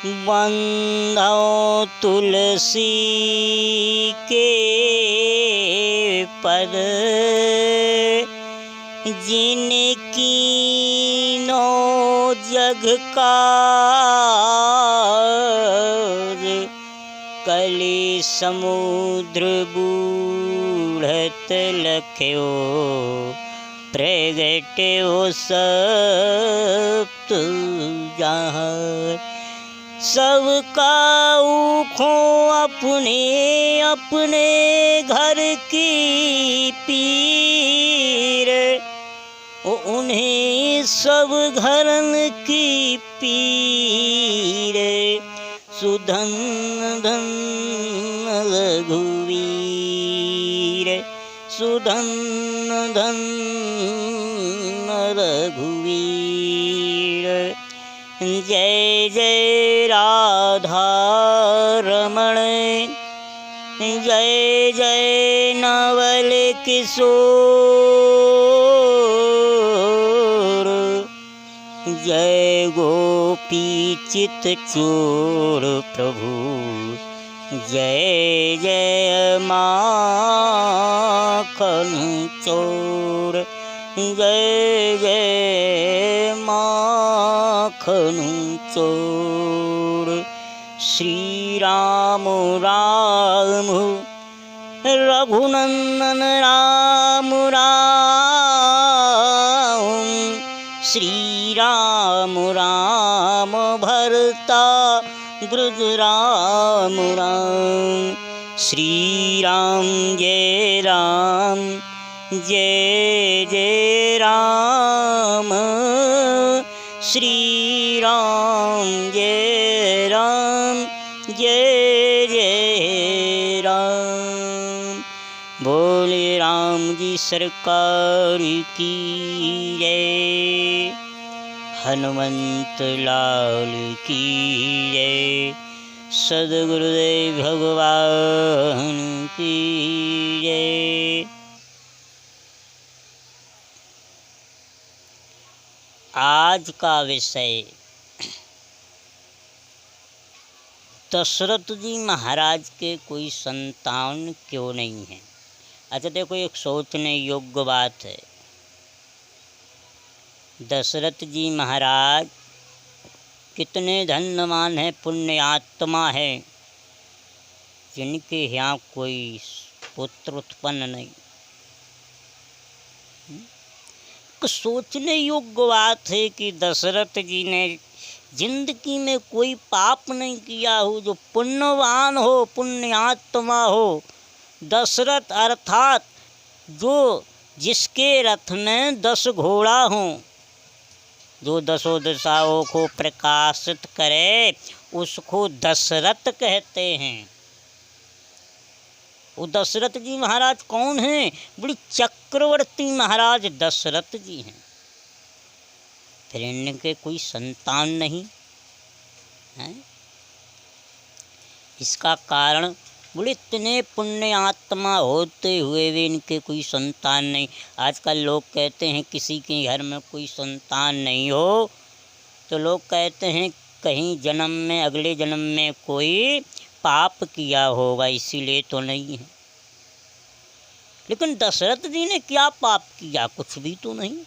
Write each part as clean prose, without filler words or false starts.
बंधो तुलसी के पद, जिनकी नो जग कार। कलि समुद्र बूढ़त लख्यो, प्रगट्यो सप्त जहान। सबका ऊखों अपने अपने घर की पीर, उन्हें सब घरन की पीर। सुधन धन रघुवीर, सुधन धन रघुवीर। जय जय राधा रमण, जय जय नवल किशोर। जय गोपी चित चोर प्रभु, जय जय माखन चोर। जय जय माखन चोर। श्री राम राम रघुनंदन राम राम। श्री राम राम भरता द्रुज राम राम। श्री राम जय राम, जय जय राम। श्री राम जय राम, जय जय राम। बोले राम जी सरकार की जय, हनुमंत लाल की जय, सद्गुरुदेव भगवान की जय। आज का विषय दशरथ जी महाराज के कोई संतान क्यों नहीं है। अच्छा देखो, एक सोचने योग्य बात है। दशरथ जी महाराज कितने धन्यवान हैं, पुण्य आत्मा है, जिनके यहाँ कोई पुत्र उत्पन्न नहीं। सोचने योग्य बात है कि दशरथ जी ने जिंदगी में कोई पाप नहीं किया हो, जो पुण्यवान हो, पुण्यात्मा हो। दशरथ अर्थात जो जिसके रथ में 10 घोड़ा हों, जो 10 दिशाओं को प्रकाशित करे, उसको दशरथ कहते हैं। वो दशरथ जी महाराज कौन हैं? बड़ी चक्रवर्ती महाराज दशरथ जी हैं। फिर इनके कोई संतान नहीं है। इसका कारण बोले इतने पुण्य आत्मा होते हुए भी इनके कोई संतान नहीं। आजकल लोग कहते हैं किसी के घर में कोई संतान नहीं हो तो लोग कहते हैं कहीं जन्म में, अगले जन्म में कोई पाप किया होगा, इसीलिए तो नहीं है। लेकिन दशरथ जी ने क्या पाप किया? कुछ भी तो नहीं।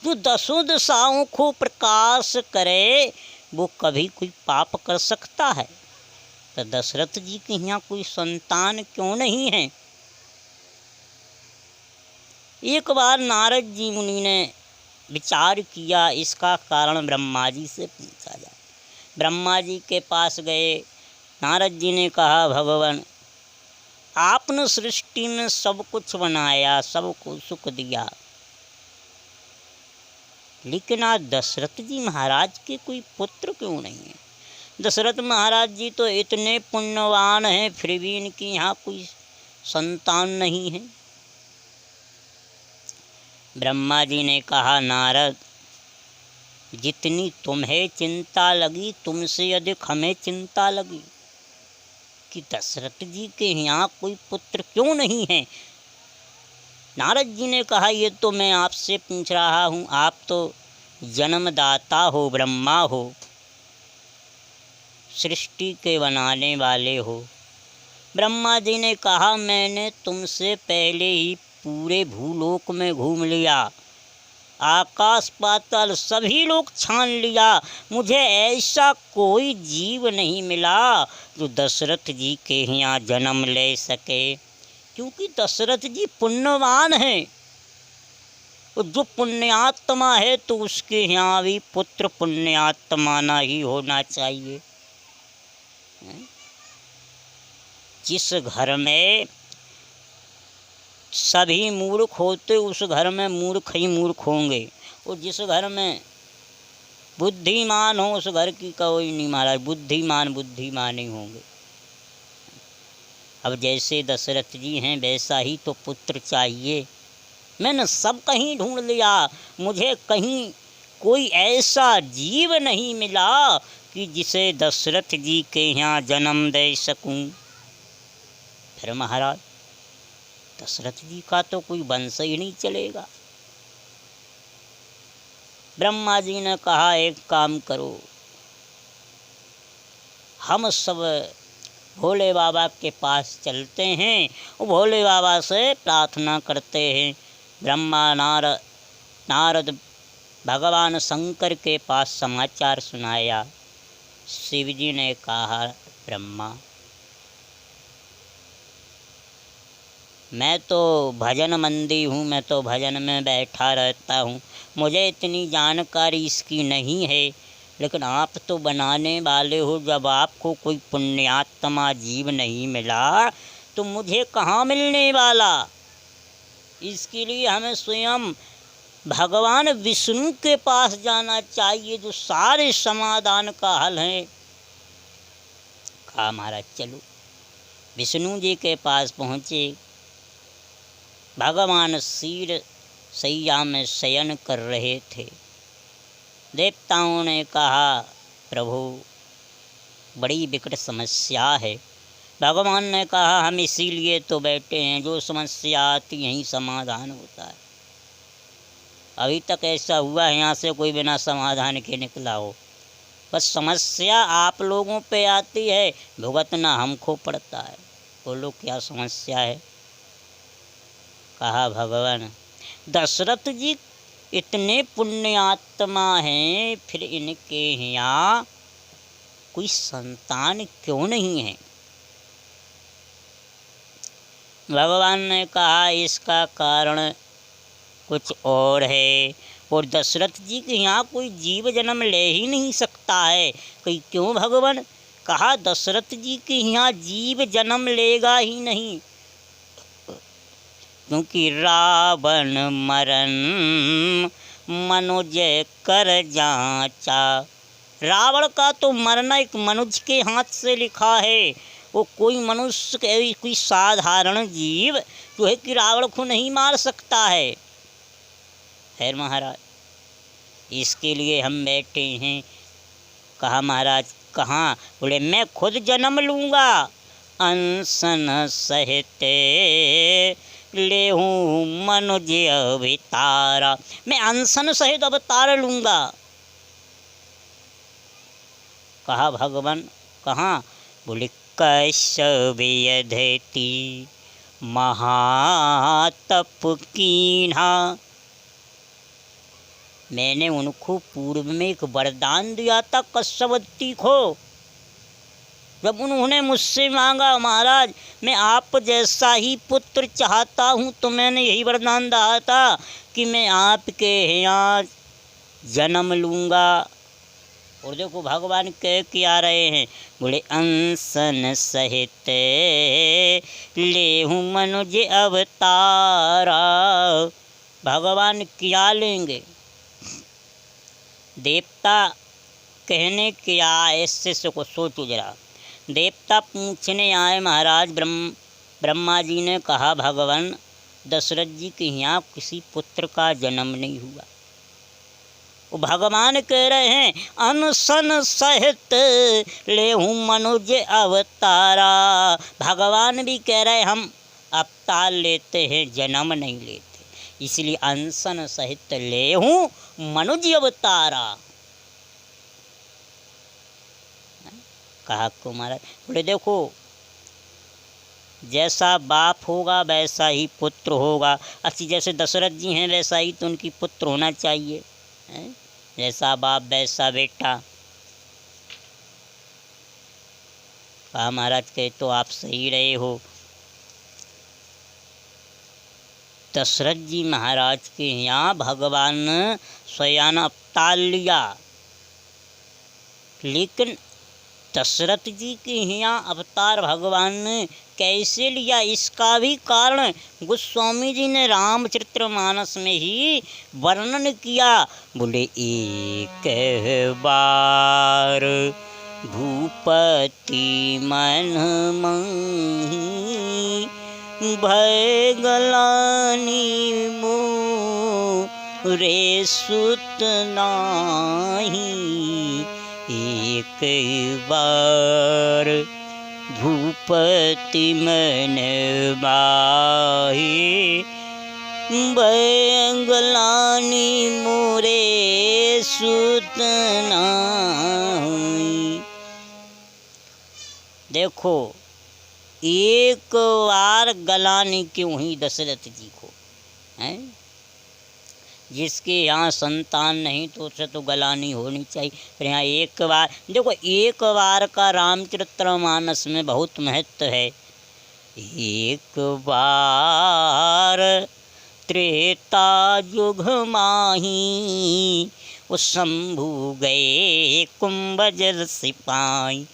जो 10 दिशाओं को प्रकाश करे वो कभी कोई पाप कर सकता है? तो दशरथ जी के यहाँ कोई संतान क्यों नहीं है? एक बार नारद जी मुनि ने विचार किया, इसका कारण ब्रह्मा जी से पूछा जाए। ब्रह्मा जी के पास गए। नारद जी ने कहा, भगवान आपने सृष्टि में सब कुछ बनाया, सबको सुख दिया, लेकिन आज दशरथ जी महाराज के कोई पुत्र क्यों नहीं है? दशरथ महाराज जी तो इतने पुण्यवान हैं, फिर भी इनके यहाँ कोई संतान नहीं है। ब्रह्मा जी ने कहा, नारद जितनी तुम्हें चिंता लगी, तुमसे अधिक हमें चिंता लगी कि दशरथ जी के यहाँ कोई पुत्र क्यों नहीं है। नारद जी ने कहा, ये तो मैं आपसे पूछ रहा हूँ, आप तो जन्मदाता हो, ब्रह्मा हो, सृष्टि के बनाने वाले हो। ब्रह्मा जी ने कहा मैंने तुमसे पहले ही पूरे भूलोक में घूम लिया, आकाश पाताल सभी लोग छान लिया, मुझे ऐसा कोई जीव नहीं मिला जो दशरथ जी के यहाँ जन्म ले सके। क्योंकि दशरथ जी पुण्यवान हैं, तो जो पुण्यात्मा है तो उसके यहाँ भी पुत्र पुण्यात्मा ना ही होना चाहिए। जिस घर में सभी मूर्ख होते उस घर में मूर्ख ही मूर्ख होंगे, और जिस घर में बुद्धिमान हो उस घर की कोई नहीं महाराज, बुद्धिमान बुद्धिमान ही होंगे। अब जैसे दशरथ जी हैं वैसा ही तो पुत्र चाहिए। मैंने सब कहीं ढूंढ लिया, मुझे कहीं कोई ऐसा जीव नहीं मिला कि जिसे दशरथ जी के यहाँ जन्म दे सकूं। फिर महाराज दशरथ जी का तो कोई वंश ही नहीं चलेगा। ब्रह्मा जी ने कहा एक काम करो, हम सब भोले बाबा के पास चलते हैं और भोले बाबा से प्रार्थना करते हैं। ब्रह्मा नारद भगवान शंकर के पास समाचार सुनाया। शिव जी ने कहा ब्रह्मा मैं तो भजन मंदी हूँ, मैं तो भजन में बैठा रहता हूँ, मुझे इतनी जानकारी इसकी नहीं है, लेकिन आप तो बनाने वाले हो, जब आपको कोई पुण्यात्मा जीव नहीं मिला तो मुझे कहाँ मिलने वाला। इसके लिए हमें स्वयं भगवान विष्णु के पास जाना चाहिए जो सारे समाधान का हल है। कहा महाराज चलो। विष्णु जी के पास पहुँचे। भगवान शीर सैया में शयन कर रहे थे। देवताओं ने कहा प्रभु बड़ी विकट समस्या है। भगवान ने कहा हम इसीलिए तो बैठे हैं, जो समस्या आती यहीं समाधान होता है। अभी तक ऐसा हुआ है यहाँ से कोई बिना समाधान के निकला हो। बस समस्या आप लोगों पे आती है, भुगतना हमको पड़ता है। बोलो क्या समस्या है। कहा भगवान दशरथ जी इतने पुण्यात्मा हैं, फिर इनके यहाँ कोई संतान क्यों नहीं है। भगवान ने कहा इसका कारण कुछ और है, और दशरथ जी के यहाँ कोई जीव जन्म ले ही नहीं सकता है। कहीं क्यों भगवान। कहा दशरथ जी के यहाँ जीव जन्म लेगा ही नहीं, क्योंकि रावण मरन मनुज कर जांचा। रावण का तो मरना एक मनुष्य के हाथ से लिखा है। वो कोई मनुष्य कोई साधारण जीव जो है कि रावण को नहीं मार सकता है। खैर महाराज इसके लिए हम बैठे हैं। कहा महाराज कहाँ। बोले मैं खुद जन्म लूँगा, अनशन सहित लेहूँ मनुज अवतारा। मैं अनशन सहित अवतार लूँगा। कहा भगवान कहाँ। बोले कैसव यधति महातप कीन्हा। मैंने उनको पूर्व में एक वरदान दिया था कश्यपति को। जब उन्होंने मुझसे मांगा महाराज मैं आप जैसा ही पुत्र चाहता हूँ, तो मैंने यही वरदान दिया था कि मैं आपके यहाँ जन्म लूँगा। और देखो भगवान कह के आ रहे हैं। बोले अंसन सहित लेहूँ मनुज अवतारा। भगवान क्या लेंगे। देवता कहने क्या ऐसे को सोचो जरा। देवता पूछने आए महाराज ब्रह्मा जी ने कहा भगवान दशरथ जी के यहाँ किसी पुत्र का जन्म नहीं हुआ। वो भगवान कह रहे हैं अनशन सहित लेहूँ मनुज अवतारा। भगवान भी कह रहे हम अवतार लेते हैं जन्म नहीं लेते। इसलिए अनशन सहित ले हूँ मनुज अवतारा। कहा को महाराज बोले देखो जैसा बाप होगा वैसा ही पुत्र होगा। अच्छी जैसे दशरथ जी हैं वैसा ही तो उनकी पुत्र होना चाहिए, हैं? जैसा बाप वैसा बेटा। कहा महाराज के तो आप सही रहे हो। दशरथ जी महाराज के यहाँ भगवान स्वयं अवतार लिया, लेकिन दशरथ जी के यहाँ अवतार भगवान ने कैसे लिया इसका भी कारण गोस्वामी जी ने रामचरितमानस में ही वर्णन किया। बोले एक बार भूपति मन मही भय गलानी मोरे सुत नाही। एक बार भूपति मन माही भय गलानी मोरे सुत नाही। देखो एक बार गलानी क्यों हुई दशरथ जी को, हैं? जिसके यहाँ संतान नहीं तो उसे तो गलानी होनी चाहिए। फिर यहाँ एक बार देखो, एक बार का रामचरितमानस में बहुत महत्व है। एक बार त्रेता युग माही वो शंभु गए कुंभजल सिपाही।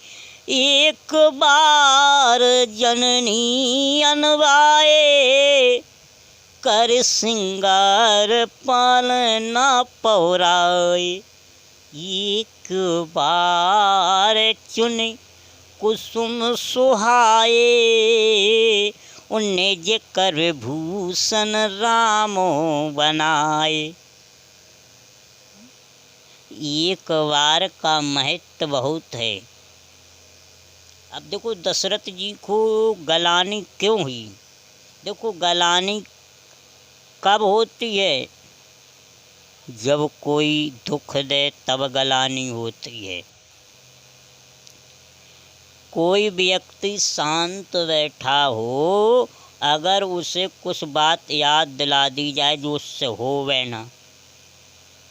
एक बार जननी अनवाए कर सिंगार पालना पौराए। एक बार चुने कुसुम सुहाए उन्हें जे कर भूषण रामो बनाए। एक बार का महत्व बहुत है। अब देखो दशरथ जी को गलानी क्यों हुई। देखो गलानी कब होती है, जब कोई दुख दे तब गलानी होती है। कोई व्यक्ति शांत बैठा हो, अगर उसे कुछ बात याद दिला दी जाए जो उससे होवे ना,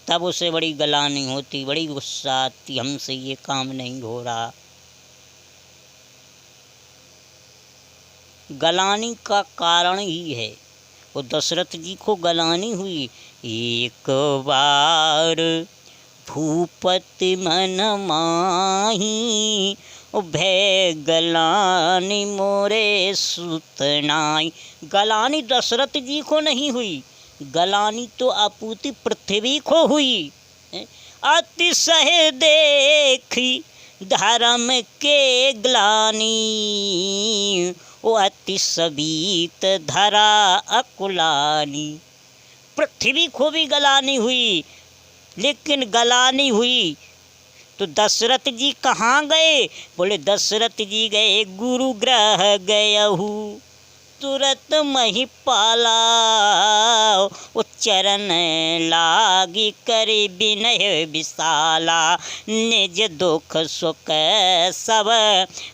तब उसे बड़ी गलानी होती, बड़ी गुस्सा आती, हमसे ये काम नहीं हो रहा। गलानी का कारण ही है। वो दशरथ जी को गलानी हुई। एक बार भूपति मन माही भय गलानी मोरे सुत नाई। गलानी दशरथ जी को नहीं हुई, गलानी तो अपूति पृथ्वी को हुई। अतिशय देखी धर्म के ग्लानी ओ अति सबीत धरा अकुलानी। पृथ्वी को भी गलानी हुई, लेकिन गलानी हुई तो दशरथ जी कहाँ गए। बोले दशरथ जी गए गुरु ग्रह गयहु तुरत महिपाला ओ चरण लागी करे विनय विशाला। निज दुख सुख सब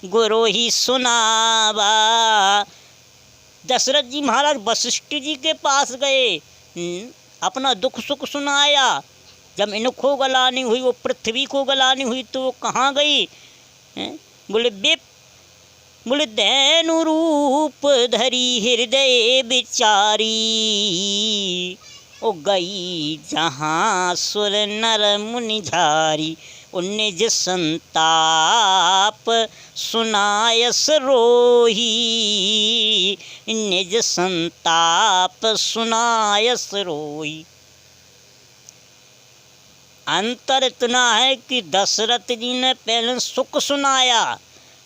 गुरु ही सुनावा। दशरथ जी महाराज वशिष्ठ जी के पास गए, अपना दुख सुख सुनाया। जब इनको गलानी हुई, वो पृथ्वी को गलानी हुई, तो वो कहाँ गई। बोले दैनु रूप धरी हृदय बिचारी ओ गई जहाँ सुर नर मुनि झारी। निज संताप सुनायस रोही, निज संताप सुनायस रोही। अंतर इतना है कि दशरथ जी ने पहले सुख सुनाया,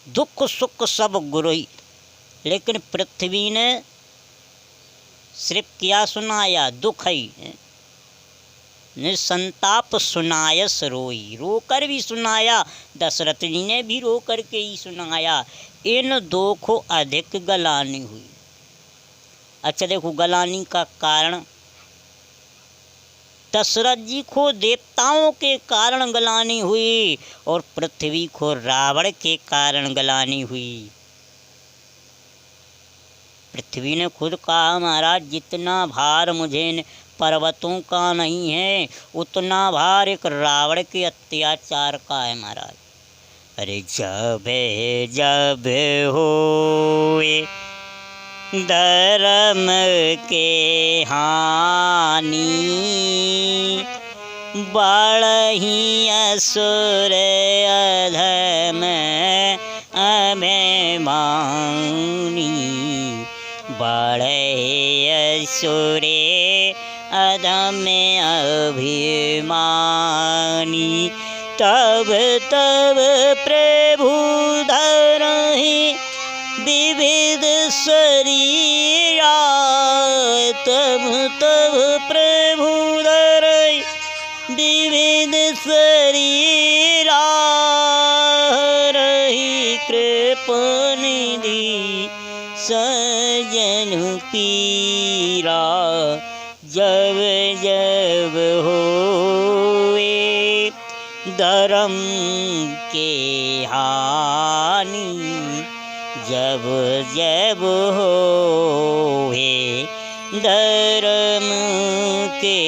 दुख सुख सब गुरु ही, लेकिन पृथ्वी ने सिर्फ क्या सुनाया, दुख ही। निसंताप सुनायस रोई, रोकर भी सुनाया, दशरथ जी ने भी रो कर के ही सुनाया। इन दो को अधिक गलानी हुई। अच्छा देखो गलानी का कारण दशरथ जी को देवताओं के कारण गलानी हुई और पृथ्वी को रावण के कारण गलानी हुई। पृथ्वी ने खुद कहा महाराज जितना भार मुझे पर्वतों का नहीं है उतना भार एक रावण के अत्याचार का है महाराज। अरे जब जब होए धर्म के हानि बढ़ही असुर अधम अभिमानी बढ़े असुरे अधम अभिमानी तब तब प्रभु धरहि विविध शरीरा तब तब प्रभु धरहि विविध शरीरा रही कृपनिधि सजन पीरा जब जब होए धर्म के हानि जब जब होए धर्म के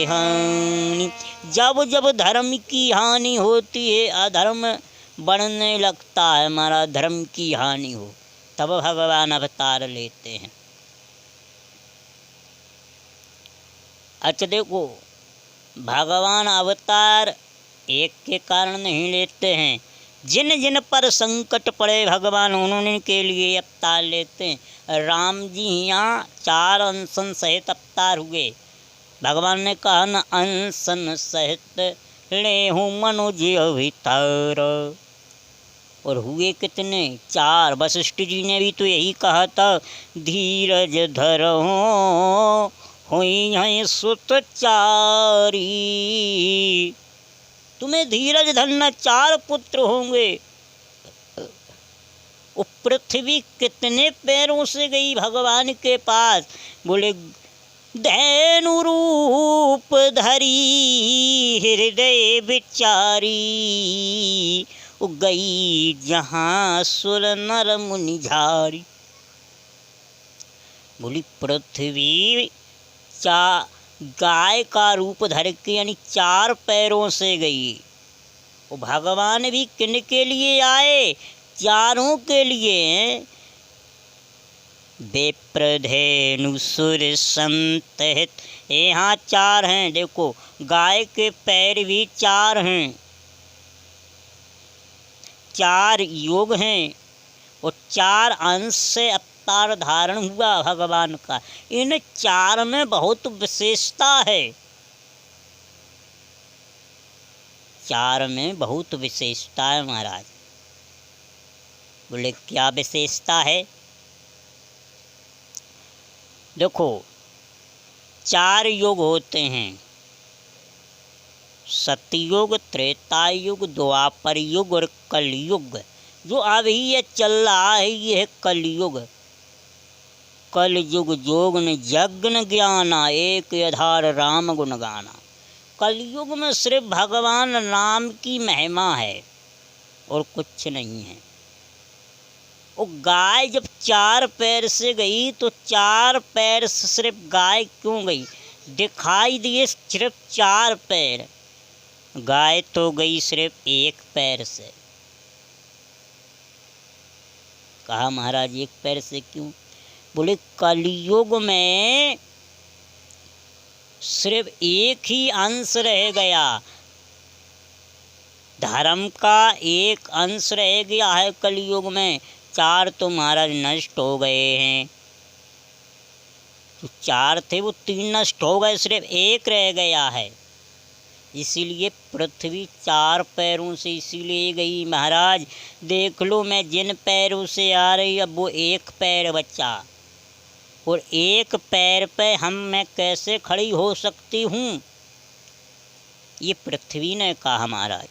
हानि। जब जब धर्म की हानि होती है अधर्म बढ़ने लगता है हमारा धर्म की हानि हो तब भगवान अवतार लेते हैं। अच्छा देखो भगवान अवतार एक के कारण नहीं लेते हैं, जिन जिन पर संकट पड़े भगवान उन्होंने के लिए अवतार लेते हैं। राम जी यहाँ 4 अनशन सहित अवतार हुए। भगवान ने कहा न अनशन सहित ले हूँ मनुज अवतार और हुए कितने 4। वशिष्ठ जी ने भी तो यही कहा था धीरज धरो हुई हैं सुतचारी तुम्हें धीरज धरना 4 पुत्र होंगे। वो पृथ्वी कितने पैरों से गई भगवान के पास बोले धैनु रूप धरी हृदय विचारी गई जहाँ सुर नर मुनि झारी। बोली पृथ्वी गाय का रूप धर के यानी 4 पैरों से गई। वो भगवान भी किन के लिए आए 4 के लिए। विप्रधेनु सुर संतहित यहाँ 4 हैं। देखो गाय के पैर भी 4 हैं 4 योग हैं और 4 अंश से अवतार धारण हुआ भगवान का। इन 4 में बहुत विशेषता है 4 में बहुत विशेषता है महाराज। बोले क्या विशेषता है। देखो 4 युग होते हैं सतयुग त्रेता युग द्वापर युग और कलयुग। जो अभी ये चल रहा है ये है कलयुग। कलयुग जोग न यज्ञ ज्ञाना एक आधार राम गुण गाना। कलयुग में सिर्फ भगवान राम की महिमा है और कुछ नहीं है। वो गाय जब 4 पैर से गई तो 4 पैर से सिर्फ गाय क्यों गई। दिखाई दिए सिर्फ 4 पैर, गाय तो गई सिर्फ 1 पैर से। कहा महाराज 1 पैर से क्यों। बोले कलयुग में सिर्फ 1 ही अंश रह गया। धर्म का 1 अंश रह गया है कलयुग में। 4 तो महाराज नष्ट हो गए हैं। जो 4 थे वो 3 नष्ट हो गए, सिर्फ 1 रह गया है। इसीलिए पृथ्वी 4 पैरों से इसीलिए गई महाराज। देख लो मैं जिन पैरों से आ रही अब वो 1 पैर बचा और 1 पैर पे मैं कैसे खड़ी हो सकती हूँ। ये पृथ्वी ने कहा महाराज।